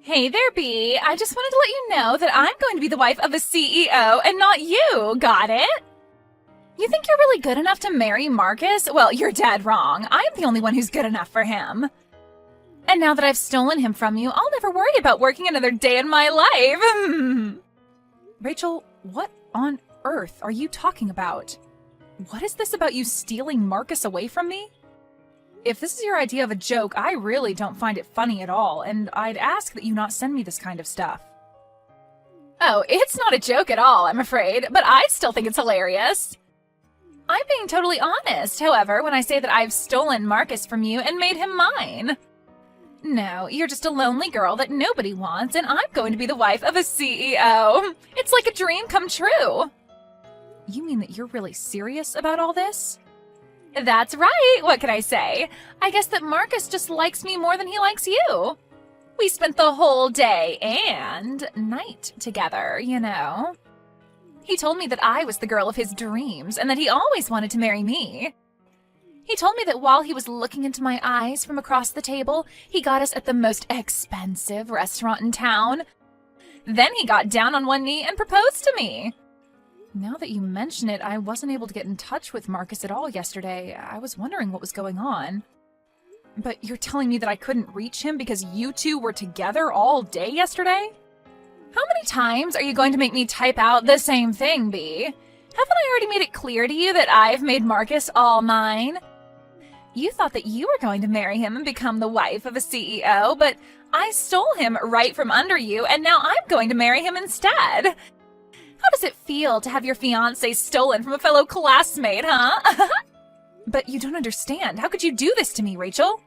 Hey there, Bee. I just wanted to let you know that I'm going to be the wife of a CEO and not you. Got it? You think you're really good enough to marry Marcus? Well, you're dead wrong. I'm the only one who's good enough for him. And now that I've stolen him from you, I'll never worry about working another day in my life. Rachel, what on earth are you talking about? What is this about you stealing Marcus away from me? If this is your idea of a joke, I really don't find it funny at all, and I'd ask that you not send me this kind of stuff. Oh, it's not a joke at all, I'm afraid, but I still think it's hilarious. I'm being totally honest, however, when I say that I've stolen Marcus from you and made him mine. No, you're just a lonely girl that nobody wants, and I'm going to be the wife of a CEO. It's like a dream come true. You mean that you're really serious about all this? That's right, what can I say? I guess that Marcus just likes me more than he likes you. We spent the whole day and night together, you know. He told me that I was the girl of his dreams and that he always wanted to marry me. He told me that while he was looking into my eyes from across the table, he got us at the most expensive restaurant in town. Then he got down on one knee and proposed to me. Now that you mention it, I wasn't able to get in touch with Marcus at all yesterday. I was wondering what was going on. But you're telling me that I couldn't reach him because you two were together all day yesterday? How many times are you going to make me type out the same thing, Bee? Haven't I already made it clear to you that I've made Marcus all mine? You thought that you were going to marry him and become the wife of a CEO, but I stole him right from under you, and now I'm going to marry him instead. How does it feel to have your fiancé stolen from a fellow classmate, huh? But you don't understand. How could you do this to me, Rachel?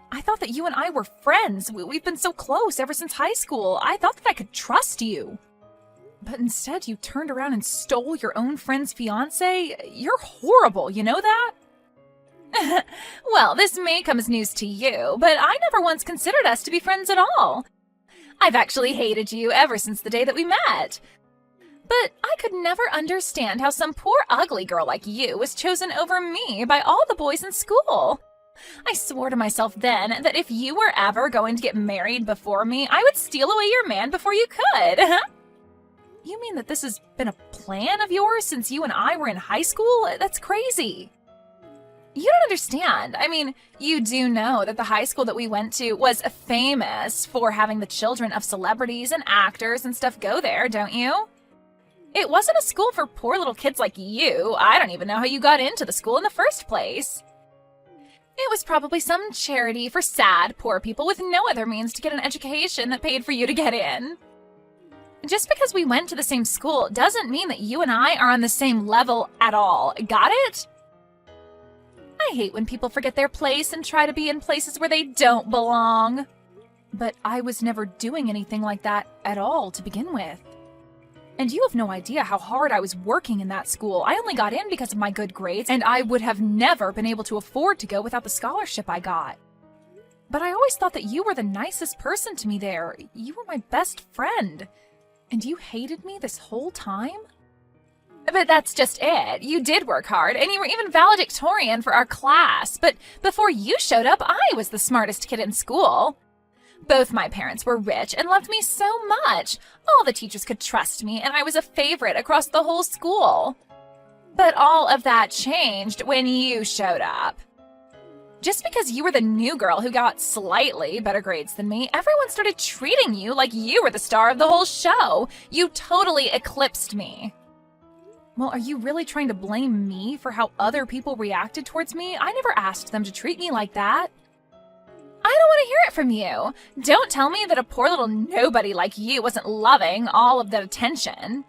I thought that you and I were friends. We've been so close ever since high school. I thought that I could trust you. But instead, you turned around and stole your own friend's fiancé? You're horrible, you know that? Well, this may come as news to you, but I never once considered us to be friends at all. I've actually hated you ever since the day that we met. But I could never understand how some poor ugly girl like you was chosen over me by all the boys in school. I swore to myself then that if you were ever going to get married before me, I would steal away your man before you could. You mean that this has been a plan of yours since you and I were in high school? That's crazy. You don't understand. I mean, you do know that the high school that we went to was famous for having the children of celebrities and actors and stuff go there, don't you? It wasn't a school for poor little kids like you. I don't even know how you got into the school in the first place. It was probably some charity for sad, poor people with no other means to get an education that paid for you to get in. Just because we went to the same school doesn't mean that you and I are on the same level at all. Got it? I hate when people forget their place and try to be in places where they don't belong. But I was never doing anything like that at all to begin with. And you have no idea how hard I was working in that school. I only got in because of my good grades, and I would have never been able to afford to go without the scholarship I got. But I always thought that you were the nicest person to me there. You were my best friend. And you hated me this whole time? But that's just it. You did work hard, and you were even valedictorian for our class. But before you showed up, I was the smartest kid in school. Both my parents were rich and loved me so much. All the teachers could trust me, and I was a favorite across the whole school. But all of that changed when you showed up. Just because you were the new girl who got slightly better grades than me, everyone started treating you like you were the star of the whole show. You totally eclipsed me. Well, are you really trying to blame me for how other people reacted towards me? I never asked them to treat me like that. I don't want to hear it from you. Don't tell me that a poor little nobody like you wasn't loving all of the attention.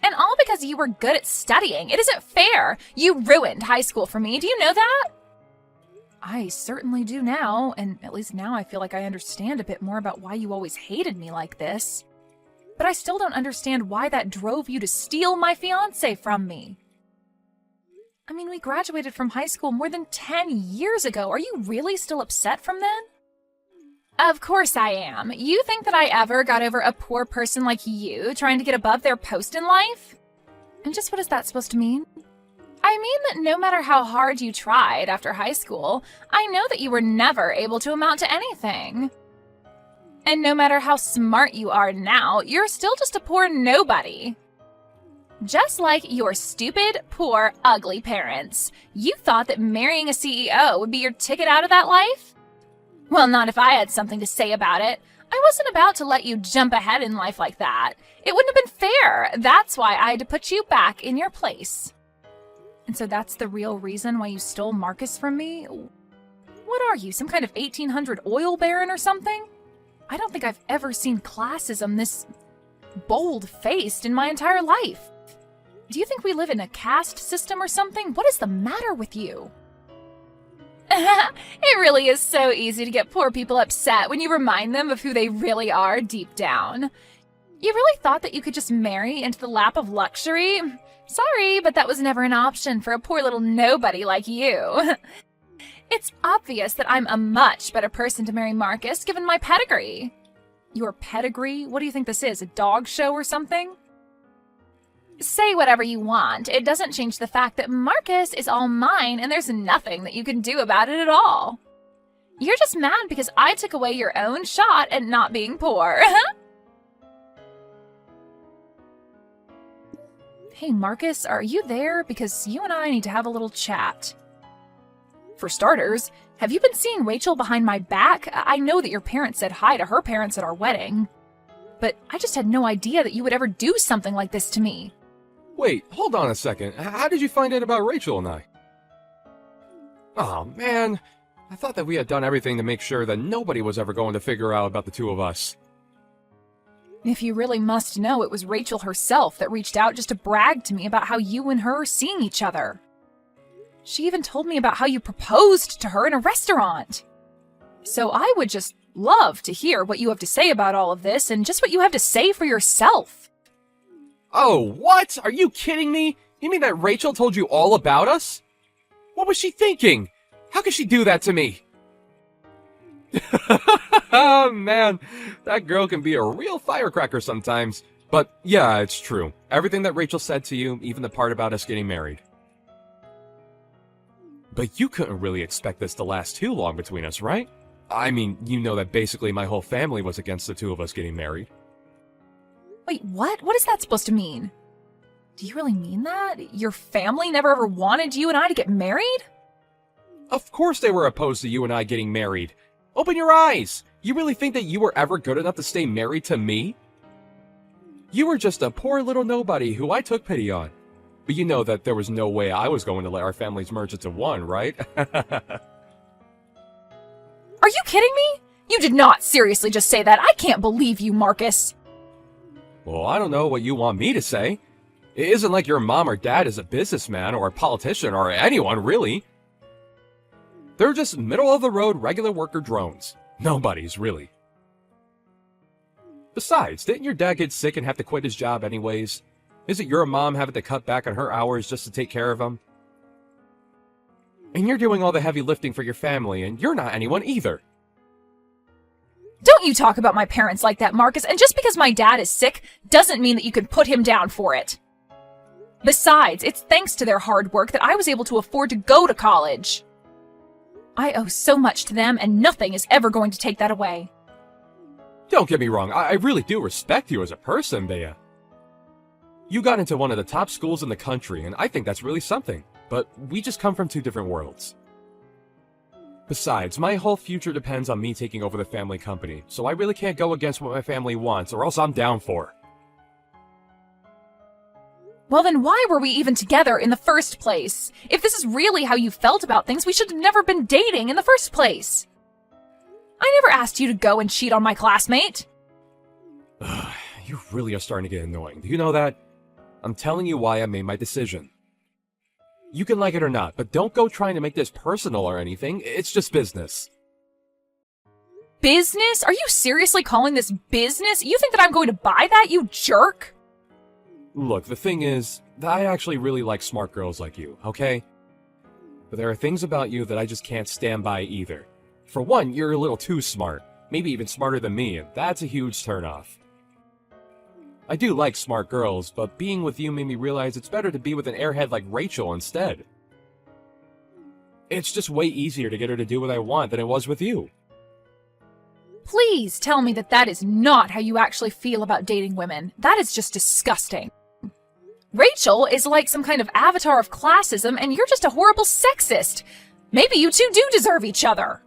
And all because you were good at studying. It isn't fair. You ruined high school for me. Do you know that? I certainly do now, and at least now I feel like I understand a bit more about why you always hated me like this. But I still don't understand why that drove you to steal my fiancé from me. I mean, we graduated from high school more than 10 years ago. Are you really still upset from then? Of course I am. You think that I ever got over a poor person like you trying to get above their post in life? And just what is that supposed to mean? I mean that no matter how hard you tried after high school, I know that you were never able to amount to anything. And no matter how smart you are now, you're still just a poor nobody. Just like your stupid, poor, ugly parents. You thought that marrying a CEO would be your ticket out of that life? Well, not if I had something to say about it. I wasn't about to let you jump ahead in life like that. It wouldn't have been fair. That's why I had to put you back in your place. And so that's the real reason why you stole Marcus from me? What are you, some kind of 1800 oil baron or something? I don't think I've ever seen classism this bold-faced in my entire life. Do you think we live in a caste system or something? What is the matter with you? It really is so easy to get poor people upset when you remind them of who they really are deep down. You really thought that you could just marry into the lap of luxury? Sorry, but that was never an option for a poor little nobody like you. It's obvious that I'm a much better person to marry Marcus, given my pedigree. Your pedigree? What do you think this is, a dog show or something? Say whatever you want. It doesn't change the fact that Marcus is all mine and there's nothing that you can do about it at all. You're just mad because I took away your own shot at not being poor. Hey, Marcus, are you there? Because you and I need to have a little chat. For starters, have you been seeing Rachel behind my back? I know that your parents said hi to her parents at our wedding, but I just had no idea that you would ever do something like this to me. Wait, hold on a second. How did you find out about Rachel and I? Oh, man. I thought that we had done everything to make sure that nobody was ever going to figure out about the two of us. If you really must know, it was Rachel herself that reached out just to brag to me about how you and her are seeing each other. She even told me about how you proposed to her in a restaurant. So I would just love to hear what you have to say about all of this and just what you have to say for yourself. Oh, what? Are you kidding me? You mean that Rachel told you all about us? What was she thinking? How could she do that to me? Oh, man. That girl can be a real firecracker sometimes. But yeah, it's true. Everything that Rachel said to you, even the part about us getting married. But you couldn't really expect this to last too long between us, right? I mean, you know that basically my whole family was against the two of us getting married. Wait, what? What is that supposed to mean? Do you really mean that? Your family never ever wanted you and I to get married? Of course they were opposed to you and I getting married. Open your eyes! You really think that you were ever good enough to stay married to me? You were just a poor little nobody who I took pity on. But you know that there was no way I was going to let our families merge into one, right? Are you kidding me? You did not seriously just say that. I can't believe you, Marcus. Well, I don't know what you want me to say. It isn't like your mom or dad is a businessman or a politician or anyone, really. They're just middle-of-the-road regular worker drones. Nobody's, really. Besides, didn't your dad get sick and have to quit his job anyways? Isn't your mom having to cut back on her hours just to take care of him? And you're doing all the heavy lifting for your family, and you're not anyone either. Don't you talk about my parents like that, Marcus, and just because my dad is sick doesn't mean that you can put him down for it. Besides, it's thanks to their hard work that I was able to afford to go to college. I owe so much to them, and nothing is ever going to take that away. Don't get me wrong, I really do respect you as a person, Bea. You got into one of the top schools in the country, and I think that's really something. But we just come from two different worlds. Besides, my whole future depends on me taking over the family company, so I really can't go against what my family wants, or else I'm down for. Well, then why were we even together in the first place? If this is really how you felt about things, we should have never been dating in the first place. I never asked you to go and cheat on my classmate. You really are starting to get annoying. Do you know that? I'm telling you why I made my decision. You can like it or not, but don't go trying to make this personal or anything. It's just business. Business? Are you seriously calling this business? You think that I'm going to buy that, you jerk? Look, the thing is, I actually really like smart girls like you, okay? But there are things about you that I just can't stand by either. For one, you're a little too smart. Maybe even smarter than me, and that's a huge turnoff. I do like smart girls, but being with you made me realize it's better to be with an airhead like Rachel instead. It's just way easier to get her to do what I want than it was with you. Please tell me that that is not how you actually feel about dating women. That is just disgusting. Rachel is like some kind of avatar of classism, and you're just a horrible sexist. Maybe you two do deserve each other.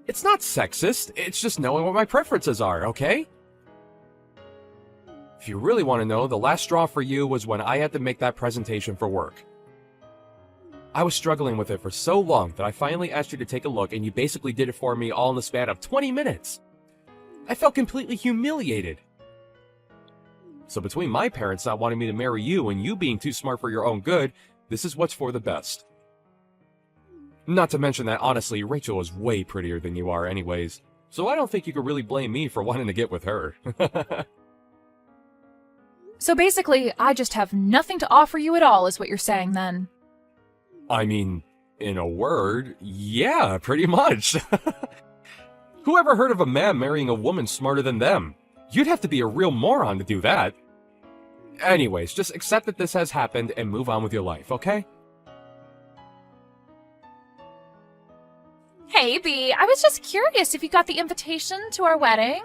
It's not sexist, it's just knowing what my preferences are, okay? If you really want to know, the last straw for you was when I had to make that presentation for work. I was struggling with it for so long that I finally asked you to take a look, and you basically did it for me all in the span of 20 minutes. I felt completely humiliated. So between my parents not wanting me to marry you and you being too smart for your own good, this is what's for the best. Not to mention that, honestly, Rachel is way prettier than you are anyways, so I don't think you could really blame me for wanting to get with her. So basically, I just have nothing to offer you at all, is what you're saying then. I mean, in a word, yeah, pretty much. Who ever heard of a man marrying a woman smarter than them? You'd have to be a real moron to do that. Anyways, just accept that this has happened and move on with your life, okay? Hey, B, I was just curious if you got the invitation to our wedding.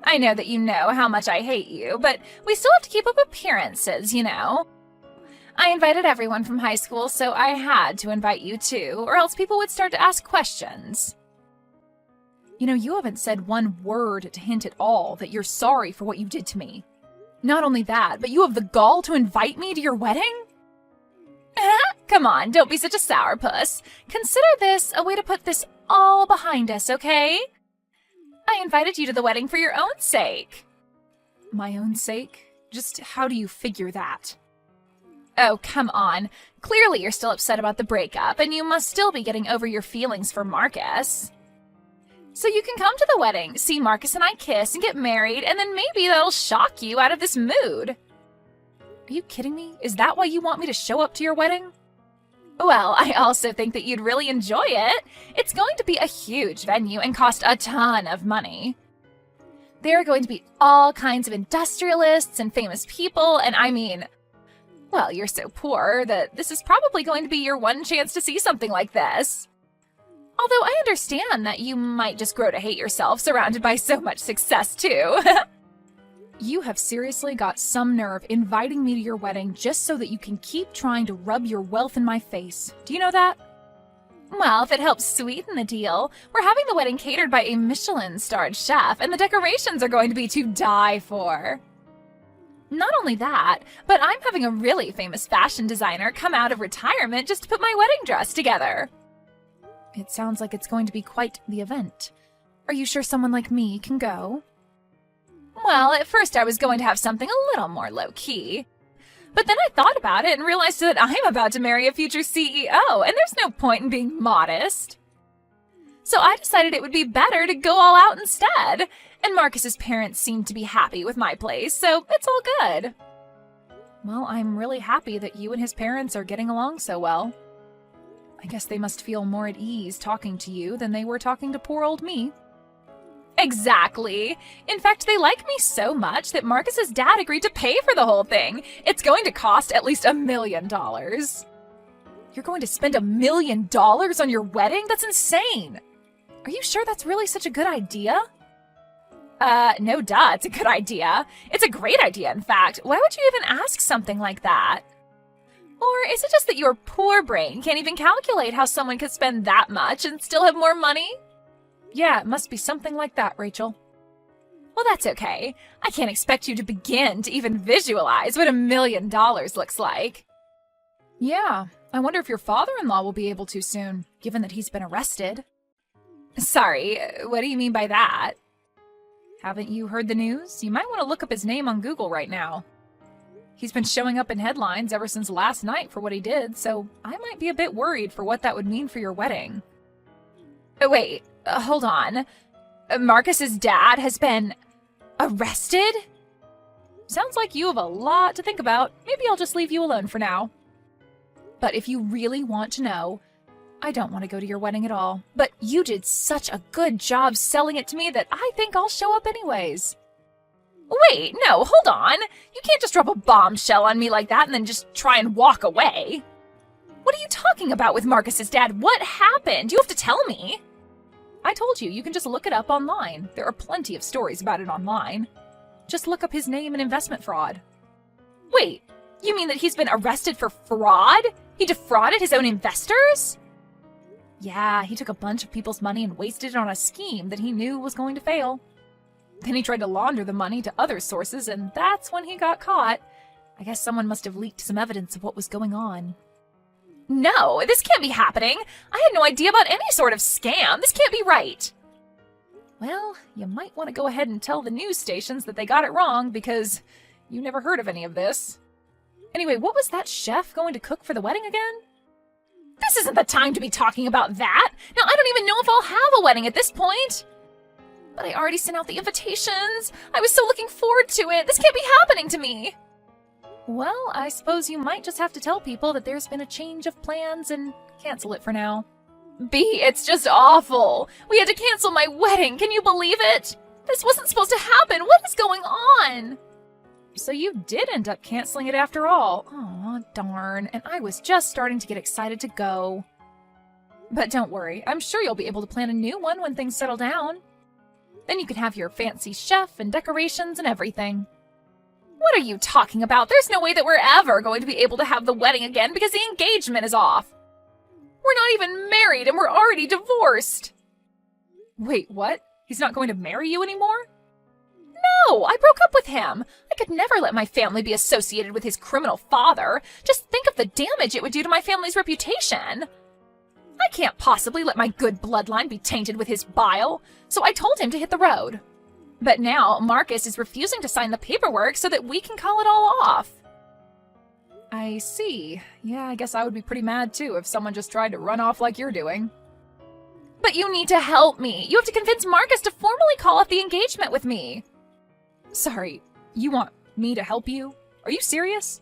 I know that you know how much I hate you, but we still have to keep up appearances, you know. I invited everyone from high school, so I had to invite you too, or else people would start to ask questions. You know, you haven't said one word to hint at all that you're sorry for what you did to me. Not only that, but you have the gall to invite me to your wedding? Come on, don't be such a sourpuss. Consider this a way to put this all behind us, okay? I invited you to the wedding for your own sake. My own sake? Just how do you figure that? Oh, come on. Clearly you're still upset about the breakup, and you must still be getting over your feelings for Marcus. So you can come to the wedding, see Marcus and I kiss and get married, and then maybe that'll shock you out of this mood. Are you kidding me? Is that why you want me to show up to your wedding? Well, I also think that you'd really enjoy it. It's going to be a huge venue and cost a ton of money. There are going to be all kinds of industrialists and famous people, and I mean, well, you're so poor that this is probably going to be your one chance to see something like this. Although I understand that you might just grow to hate yourself surrounded by so much success, too. You have seriously got some nerve inviting me to your wedding just so that you can keep trying to rub your wealth in my face. Do you know that? Well, if it helps sweeten the deal, we're having the wedding catered by a Michelin-starred chef, and the decorations are going to be to die for. Not only that, but I'm having a really famous fashion designer come out of retirement just to put my wedding dress together. It sounds like it's going to be quite the event. Are you sure someone like me can go? Well, at first I was going to have something a little more low-key. But then I thought about it and realized that I'm about to marry a future CEO, and there's no point in being modest. So I decided it would be better to go all out instead. And Marcus's parents seemed to be happy with my place, so it's all good. Well, I'm really happy that you and his parents are getting along so well. I guess they must feel more at ease talking to you than they were talking to poor old me. Exactly. In fact, they like me so much that Marcus's dad agreed to pay for the whole thing. It's going to cost at least $1 million. You're going to spend $1 million on your wedding? That's insane. Are you sure that's really such a good idea? No duh, it's a good idea. It's a great idea, in fact. Why would you even ask something like that? Or is it just that your poor brain can't even calculate how someone could spend that much and still have more money? Yeah, it must be something like that, Rachel. Well, that's okay. I can't expect you to begin to even visualize what $1 million looks like. Yeah, I wonder if your father-in-law will be able to soon, given that he's been arrested. Sorry, what do you mean by that? Haven't you heard the news? You might want to look up his name on Google right now. He's been showing up in headlines ever since last night for what he did, so I might be a bit worried for what that would mean for your wedding. Wait, hold on. Marcus's dad has been arrested? Sounds like you have a lot to think about. Maybe I'll just leave you alone for now. But if you really want to know, I don't want to go to your wedding at all. But you did such a good job selling it to me that I think I'll show up anyways. Wait, no, hold on. You can't just drop a bombshell on me like that and then just try and walk away. What are you talking about with Marcus's dad? What happened? You have to tell me. I told you can just look it up online. There are plenty of stories about it online. Just look up his name and investment fraud. Wait, you mean that he's been arrested for fraud? He defrauded his own investors? Yeah, he took a bunch of people's money and wasted it on a scheme that he knew was going to fail. Then he tried to launder the money to other sources, and that's when he got caught. I guess someone must have leaked some evidence of what was going on. No, this can't be happening. I had no idea about any sort of scam. This can't be right. Well, you might want to go ahead and tell the news stations that they got it wrong, because you never heard of any of this. Anyway, what was that chef going to cook for the wedding again? This isn't the time to be talking about that. Now, I don't even know if I'll have a wedding at this point. But I already sent out the invitations. I was so looking forward to it. This can't be happening to me. Well, I suppose you might just have to tell people that there's been a change of plans and cancel it for now. B, it's just awful. We had to cancel my wedding. Can you believe it? This wasn't supposed to happen. What is going on? So you did end up canceling it after all. Aw, darn. And I was just starting to get excited to go. But don't worry. I'm sure you'll be able to plan a new one when things settle down. Then you can have your fancy chef and decorations and everything. What are you talking about? There's no way that we're ever going to be able to have the wedding again because the engagement is off. We're not even married and we're already divorced. Wait, what? He's not going to marry you anymore? No, I broke up with him. I could never let my family be associated with his criminal father. Just think of the damage it would do to my family's reputation. I can't possibly let my good bloodline be tainted with his bile, so I told him to hit the road. But now Marcus is refusing to sign the paperwork so that we can call it all off. I see. Yeah, I guess I would be pretty mad too if someone just tried to run off like you're doing. But you need to help me. You have to convince Marcus to formally call off the engagement with me. Sorry, you want me to help you? Are you serious?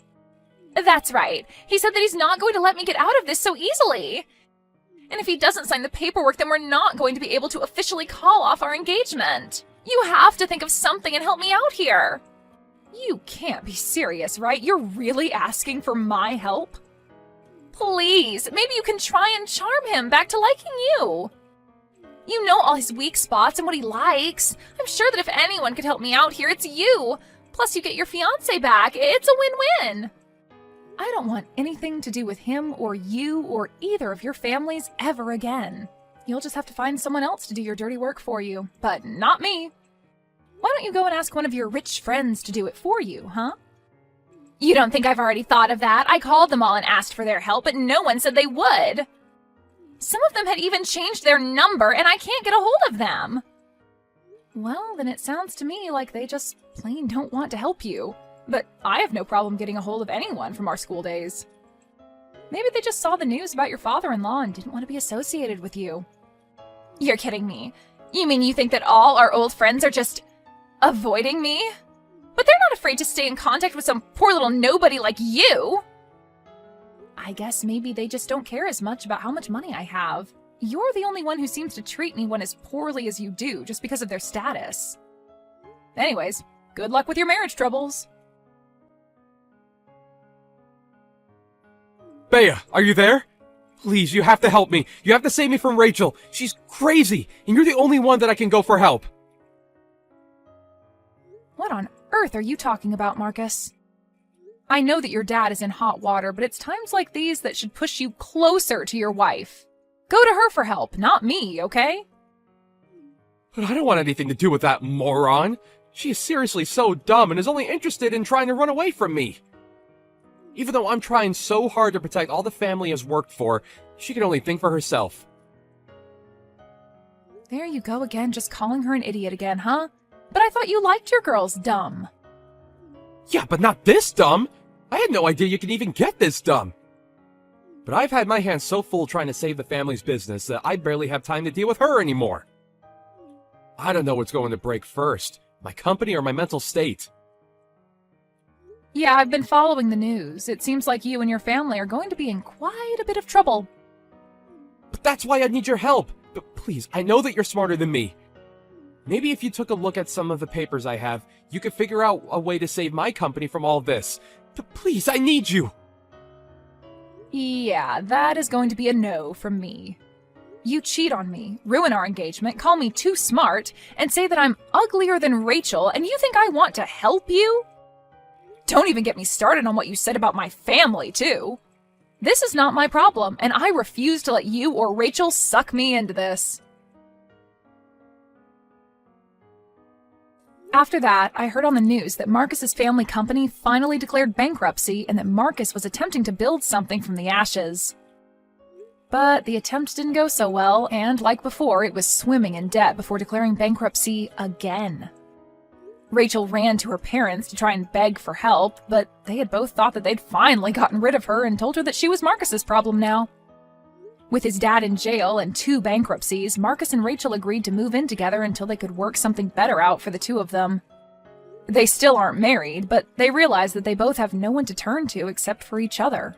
That's right. He said that he's not going to let me get out of this so easily. And if he doesn't sign the paperwork, then we're not going to be able to officially call off our engagement. You have to think of something and help me out here. You can't be serious, right? You're really asking for my help? Please, maybe you can try and charm him back to liking you. You know all his weak spots and what he likes. I'm sure that if anyone could help me out here, it's you. Plus, you get your fiancé back. It's a win-win. I don't want anything to do with him or you or either of your families ever again. You'll just have to find someone else to do your dirty work for you, but not me. Why don't you go and ask one of your rich friends to do it for you, huh? You don't think I've already thought of that? I called them all and asked for their help, but no one said they would. Some of them had even changed their number, and I can't get a hold of them. Well, then it sounds to me like they just plain don't want to help you. But I have no problem getting a hold of anyone from our school days. Maybe they just saw the news about your father-in-law and didn't want to be associated with you. You're kidding me. You mean you think that all our old friends are just avoiding me? But they're not afraid to stay in contact with some poor little nobody like you. I guess maybe they just don't care as much about how much money I have. You're the only one who seems to treat anyone as poorly as you do just because of their status. Anyways, good luck with your marriage troubles. Bea, are you there? Please, you have to help me. You have to save me from Rachel. She's crazy, and you're the only one that I can go for help. What on earth are you talking about, Marcus? I know that your dad is in hot water, but it's times like these that should push you closer to your wife. Go to her for help, not me, okay? But I don't want anything to do with that moron. She is seriously so dumb and is only interested in trying to run away from me. Even though I'm trying so hard to protect all the family has worked for, she can only think for herself. There you go again, just calling her an idiot again, huh? But I thought you liked your girls dumb. Yeah, but not this dumb. I had no idea you could even get this dumb. But I've had my hands so full trying to save the family's business that I barely have time to deal with her anymore. I don't know what's going to break first, my company or my mental state. Yeah, I've been following the news. It seems like you and your family are going to be in quite a bit of trouble. But that's why I need your help. But please, I know that you're smarter than me. Maybe if you took a look at some of the papers I have, you could figure out a way to save my company from all this. But please, I need you. Yeah, that is going to be a no from me. You cheat on me, ruin our engagement, call me too smart, and say that I'm uglier than Rachel, and you think I want to help you? Don't even get me started on what you said about my family, too. This is not my problem, and I refuse to let you or Rachel suck me into this. After that, I heard on the news that Marcus's family company finally declared bankruptcy and that Marcus was attempting to build something from the ashes. But the attempt didn't go so well, and like before, it was swimming in debt before declaring bankruptcy again. Rachel ran to her parents to try and beg for help, but they had both thought that they'd finally gotten rid of her and told her that she was Marcus's problem now. With his dad in jail and 2 bankruptcies, Marcus and Rachel agreed to move in together until they could work something better out for the 2 of them. They still aren't married, but they realize that they both have no one to turn to except for each other.